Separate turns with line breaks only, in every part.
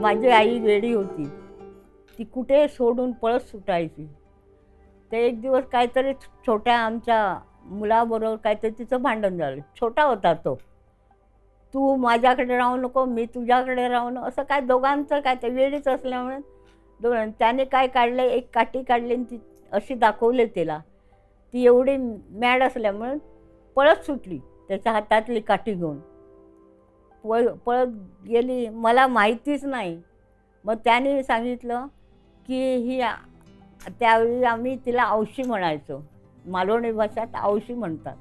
माझी आई वेडी होती. ती कुठे सोडून पळत सुटायची. ते एक दिवस काहीतरी छोट्या आमच्या मुलाबरोबर काहीतरी तिचं भांडण झालं. छोटा होता तो. तू माझ्याकडे राहू नको, मी तुझ्याकडे राहू नको, असं काय दोघांचं काय, ते वेळीच असल्यामुळे त्याने काय काढलं, एक काठी काढली आणि ती अशी दाखवली तिला. ती एवढी मॅड असल्यामुळे पळत सुटली त्याच्या हातातली काठी घेऊन. पळत गेली, मला माहितीच नाही. मग त्याने सांगितलं की त्यावेळी आम्ही तिला औशी म्हणायचो. मालवणी भाषेत औशी म्हणतात.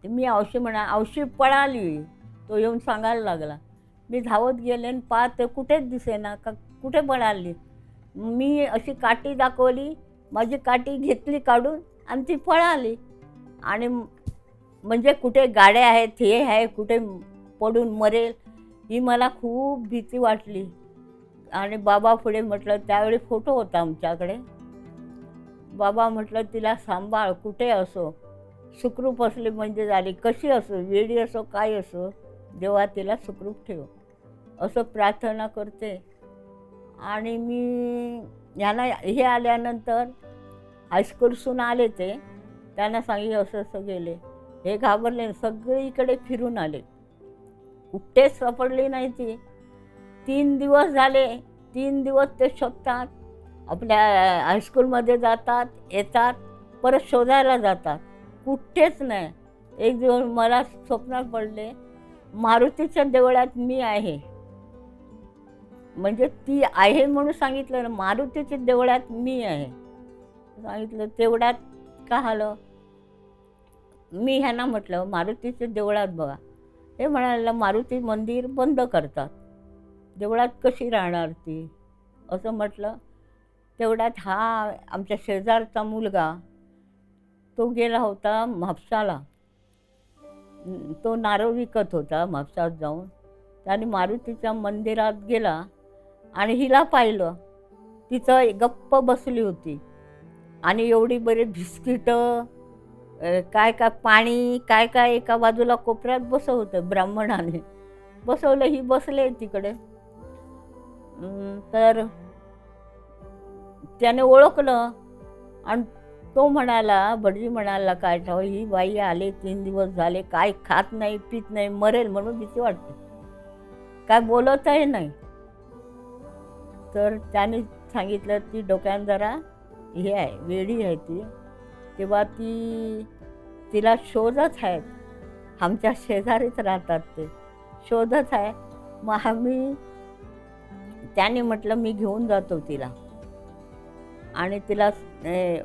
ते मी औशी औशी पळाली. तो येऊन सांगायला लागला. मी धावत गेले आणि पाहत कुठेच दिसेना, का कुठे पळाली. मी अशी काठी दाखवली, माझी काठी घेतली काढून आणि ती पळाली. आणि म्हणजे कुठे गाड्या आहेत, हे आहे, कुठे पडून मरेल, ही मला खूप भीती वाटली. आणि बाबा पुढे म्हटलं, त्यावेळी फोटो होता आमच्याकडे. बाबा म्हटलं, तिला सांभाळ, कुठे असो, सुखरूप असली म्हणजे झाली, कशी असो, वेडी असो, काय असो, देवा तिला सुखरूप ठेव, असं प्रार्थना करते. आणि मी ह्यांना हे आल्यानंतर हायस्कूलसून आले, त्यांना सांगितलं असं असं गेले. हे घाबरले, सगळीकडे फिरून आले, कुठेच सापडली नाही ती. 3 दिवस झाले. 3 दिवस ते शोधतात, आपल्या हायस्कूलमध्ये जातात, येतात, परत शोधायला जातात, कुठेच नाही. एक दिवस मला स्वप्नात पडले, मारुतीच्या देवळात मी आहे. म्हणजे ती आहे म्हणून सांगितलं ना, मारुतीच्या देवळात मी आहे सांगितलं. तेवढ्यात का आलं, मी ह्यांना म्हटलं मारुतीच्या देवळात बघा. हे म्हणाले, मारुती मंदिर बंद करतात, देवळात कशी राहणार ती, असं म्हटलं. तेवढ्यात हा आमच्या शेजारचा मुलगा, तो गेला होता म्हापसाला. तो नारळ विकत होता म्हापसात जाऊन. त्याने मारुतीच्या मंदिरात गेला आणि हिला पाहिलं. तिचं गप्प बसली होती आणि एवढी बरी बिस्किटं, काय काय पाणी, काय काय एका बाजूला कोपऱ्यात बसवतं, ब्राह्मणाने बसवलं. ही बसले तिकडे. तर त्याने ओळखलं आणि तो म्हणाला, भटजी म्हणाला, काय ठाव, ही बाई आले 3 दिवस झाले, काय खात नाही, पीत नाही, मरेल म्हणून भीती वाटते, काय बोलतही नाही. तर त्याने सांगितलं, ती डोक्यात जरा हे आहे, वेडी आहे ती. तेव्हा तिला शोधत आहेत, आमच्या शेजारीच राहतात, ते शोधत आहे. मग त्याने म्हटलं, मी घेऊन जातो तिला आणि तिला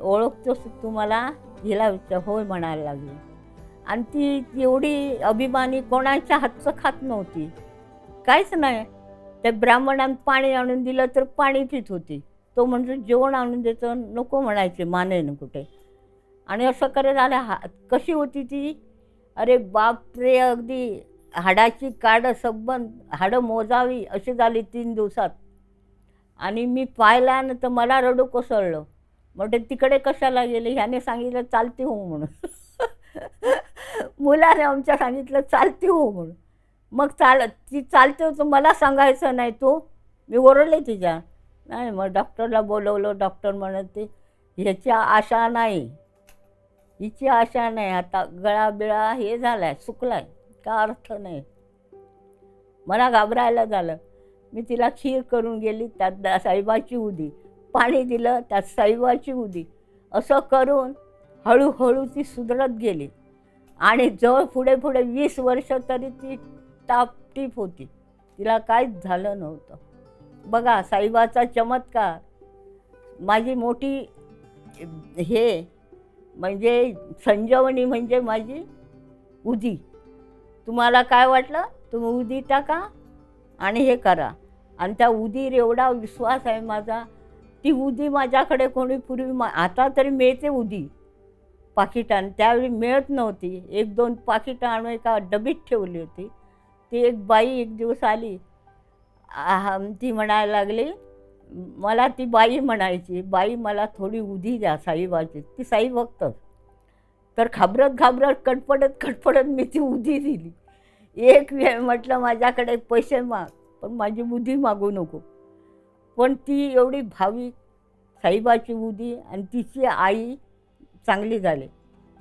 ओळखतोस तुम्हाला, हिला होय म्हणायला लागली. आणि ती एवढी अभिमानी, कोणाच्या हातचं खात नव्हती, काहीच नाही. त्या ब्राह्मणानं पाणी आणून दिलं तर पाणी पित होती. तो म्हणजे जेवण आणून देतो, नको म्हणायचे मानेनं कुठे. आणि असं करत आल्या. कशी होती ती, अरे बापरे, अगदी हाडाची काडं सबंध, हाडं मोजावी अशी झाली 3 दिवसात. आणि मी पाहिला ना तर मला रडू कोसळलं. म्हणजे तिकडे कशाला गेले, ह्याने सांगितलं चालती हो म्हणून. मुलाने आमच्या सांगितलं चालती हो म्हणून. मग ती चालते होतं, मला सांगायचं नाही तू. मी ओरडले तिच्या. नाही, मग डॉक्टरला बोलवलं. डॉक्टर म्हणते, ह्याची आशा नाही, हिची आशा नाही, आता गळा बिळा हे झालाय, सुकलाय, का अर्थ नाही. मला घाबरायला झालं. मी तिला खीर करून गेली, त्यात साईबाची उदी, पाणी दिलं, त्यात साईबाची उदी, असं करून हळूहळू ती सुधरत गेली. आणि जवळ पुढे 20 वर्ष तरी ती टापटीप होती, तिला काहीच झालं नव्हतं. बघा, साईबाचा चमत्कार. माझी मोठी हे म्हणजे संजीवनी म्हणजे माझी उदी. तुम्हाला काय वाटलं, तुम्ही उदी टाका आणि हे करा. आणि त्या उदीर एवढा विश्वास आहे माझा. ती उदी माझ्याकडे कोणी पूर्वी, आता तरी मिळते उदी पाकिटानं, त्यावेळी मिळत नव्हती. 1-2 पाकिटं आणून एका डबीत ठेवली होती. ती एक बाई एक दिवस आली, ती म्हणायला लागली, मला ती बाई म्हणायची, बाई मला थोडी उदी द्या साईबाची, ती साई भक्त. तर घाबरत घाबरत कटपटत मी ती उधी दिली. एक वेळ म्हटलं माझ्याकडे पैसे माग, पण माझी बुद्धी मागू नको. पण ती एवढी भाविक, साईबाची उदी, आणि तिची आई चांगली झाली.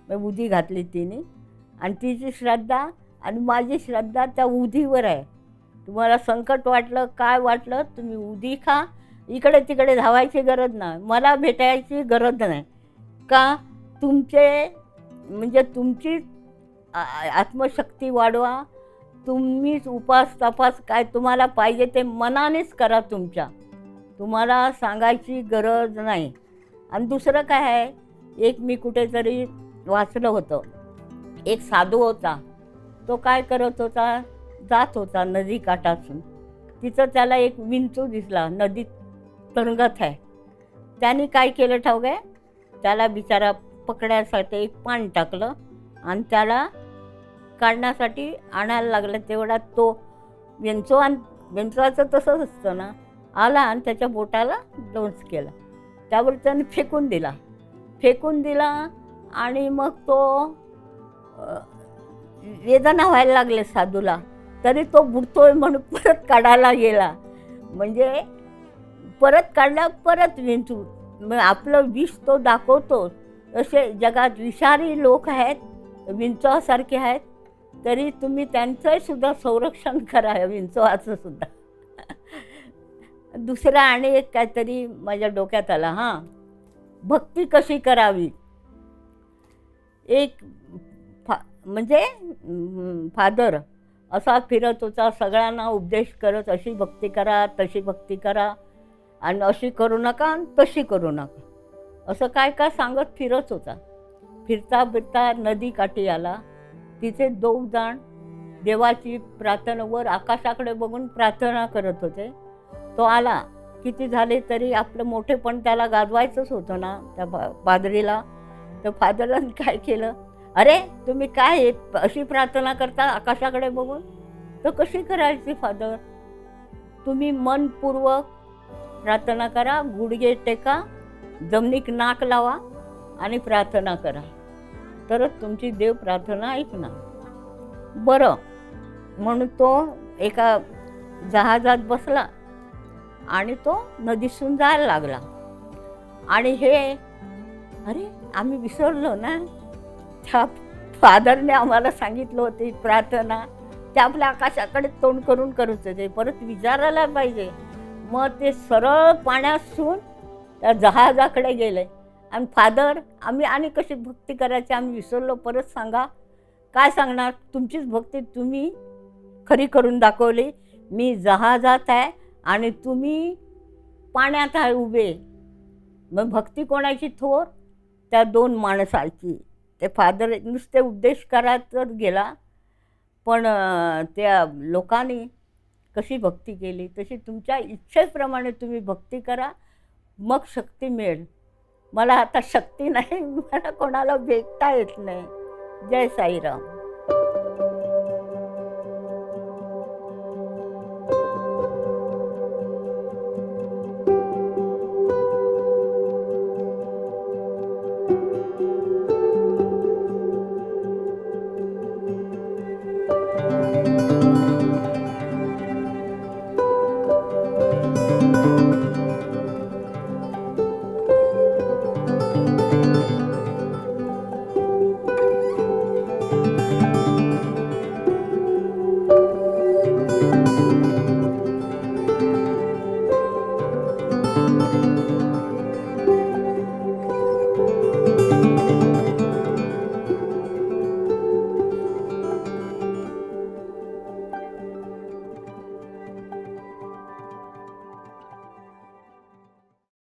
मग उदी घातली तिने, आणि तिची श्रद्धा आणि माझी श्रद्धा त्या उदीवर आहे. तुम्हाला संकट वाटलं, काय वाटलं, तुम्ही उदी खा, इकडे तिकडे धावायची गरज नाही, मला भेटायची गरज नाही. का? तुमची आत्मशक्ती वाढवा. तुम्हीच उपास तपास काय तुम्हाला पाहिजे ते मनानेच करा तुमच्या, तुम्हाला सांगायची गरज नाही. आणि दुसरं काय आहे, एक मी कुठेतरी वाचलं होतं, एक साधू होता. तो काय करत होता, जात होता नदी काठातून. तिथं त्याला एक विंचू दिसला, नदीत तरंगत आहे. त्याने काय केलं ठाऊक आहे, त्याला बिचारा पकड्यासाठी एक पान टाकलं आणि त्याला काढण्यासाठी आणायला लागलं. तेवढ्यात तो विंचवाचं तसंच असतं ना, आला आणि त्याच्या बोटाला दंश केला. त्यावर त्याने फेकून दिला आणि मग तो वेदना व्हायला लागले साधूला. तरी तो बुडतोय म्हणून परत काढायला गेला. म्हणजे परत काढला, परत विंचू. मग आपलं विष तो दाखवतो. असे जगात विषारी लोक आहेत, विंचवासारखे आहेत, तरी तुम्ही त्यांचं सुद्धा संरक्षण करा, विंचवाचं सुद्धा. दुसरा आणि एक काहीतरी माझ्या डोक्यात आला. भक्ती कशी करावी. एक म्हणजे फादर असा फिरत होता, सगळ्यांना उपदेश करत, अशी भक्ती करा, तशी भक्ती करा, आणि अशी करू नका, तशी करू नका, असं काय काय सांगत फिरत होता. फिरता फिरता नदी काठी आला. तिथे 2 जण देवाची प्रार्थना, वर आकाशाकडे बघून प्रार्थना करत होते. तो आला. किती झाले तरी आपलं मोठेपण त्याला गाजवायचंच होतं ना त्या पादरीला. तर फादरांनी काय केलं, अरे तुम्ही काय अशी प्रार्थना करता आकाशाकडे बघून. तर कशी करायची फादर, तुम्ही मनपूर्वक प्रार्थना करा, गुडघे टेका, जमिनीत नाक लावा आणि प्रार्थना करा, तरच तुमची देव प्रार्थना ऐकणार. बरं म्हणून तो एका जहाजात बसला आणि तो नदीतून जायला लागला. आणि अरे आम्ही विसरलो ना, त्या फादरने आम्हाला सांगितलं होते प्रार्थना, ते आपल्या आकाशाकडे तोंड करून करत होते, परत विचारायला पाहिजे. मग ते सरळ पाण्यातून त्या जहाजाकडे गेले. आणि फादर, आम्ही आणि कशी भक्ती करायची आम्ही विसरलो, परत सांगा. काय सांगणार, तुमचीच भक्ती तुम्ही खरी करून दाखवली. मी जहाजात आहे आणि तुम्ही पाण्यात आहे उभे. मग भक्ती कोणाची थोर, त्या 2 माणसाची. ते फादर नुसते उपदेश करायचंच गेला, पण त्या लोकांनी कशी भक्ती केली, तशी तुमच्या इच्छेप्रमाणे तुम्ही भक्ती करा, मग शक्ती मिळेल. मला आता शक्ती नाही, मला कोणाला भेटता येत नाही. जय साईराम.